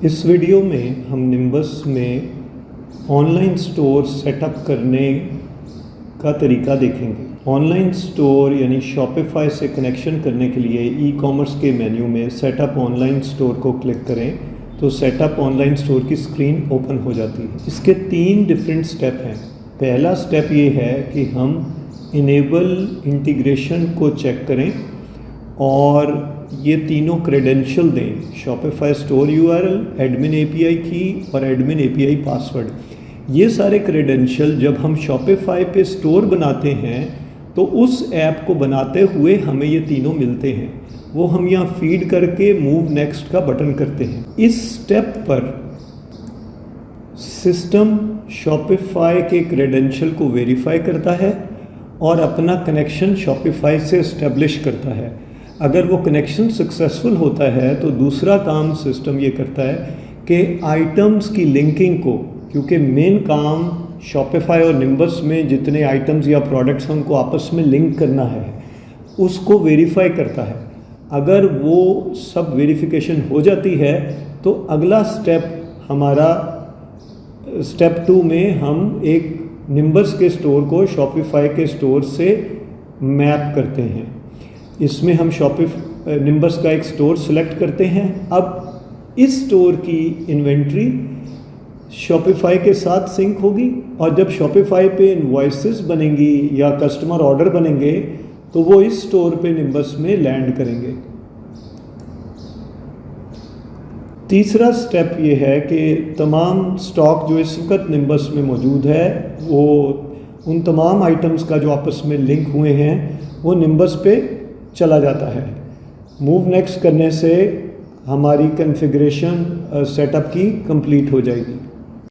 इस वीडियो में हम निम्बस में ऑनलाइन स्टोर सेटअप करने का तरीका देखेंगे। ऑनलाइन स्टोर यानी शॉपिफाई से कनेक्शन करने के लिए ई कॉमर्स के मेन्यू में सेटअप ऑनलाइन स्टोर को क्लिक करें तो सेटअप ऑनलाइन स्टोर की स्क्रीन ओपन हो जाती है। इसके 3 डिफरेंट स्टेप हैं। पहला स्टेप ये है कि हम इनेबल इंटीग्रेशन को चेक करें और ये तीनों क्रेडेंशियल दें, Shopify store URL, admin API की और एडमिन एपीआई पासवर्ड। ये सारे क्रेडेंशियल जब हम शॉपिफाई पे स्टोर बनाते हैं तो उस ऐप को बनाते हुए हमें ये तीनों मिलते हैं। वो हम यहाँ फीड करके मूव नेक्स्ट का बटन करते हैं। इस स्टेप पर सिस्टम शॉपिफाई के क्रेडेंशियल को वेरीफाई करता है और अपना कनेक्शन शॉपिफाई से इस्टेब्लिश करता है। अगर वो कनेक्शन सक्सेसफुल होता है तो दूसरा काम सिस्टम ये करता है कि आइटम्स की लिंकिंग को, क्योंकि मेन काम शॉपिफाई और निम्बस में जितने आइटम्स या प्रोडक्ट्स हैं उनको आपस में लिंक करना है, उसको वेरीफाई करता है। अगर वो सब वेरिफिकेशन हो जाती है तो अगला स्टेप हमारा स्टेप 2 में हम एक निम्बस के स्टोर को शॉपिफाई के स्टोर से मैप करते हैं। इसमें हम निम्बस का एक स्टोर सेलेक्ट करते हैं। अब इस स्टोर की इन्वेंट्री शॉपिफाई के साथ सिंक होगी और जब शॉपिफाई पे इनवॉइसेस बनेंगी या कस्टमर ऑर्डर बनेंगे तो वो इस स्टोर पे निम्बस में लैंड करेंगे। तीसरा स्टेप ये है कि तमाम स्टॉक जो इस वक्त निम्बस में मौजूद है वो उन तमाम आइटम्स का जो आपस में लिंक हुए हैं वो निम्बस पे चला जाता है। मूव नेक्स्ट करने से हमारी कॉन्फ़िगरेशन सेटअप की कंप्लीट हो जाएगी।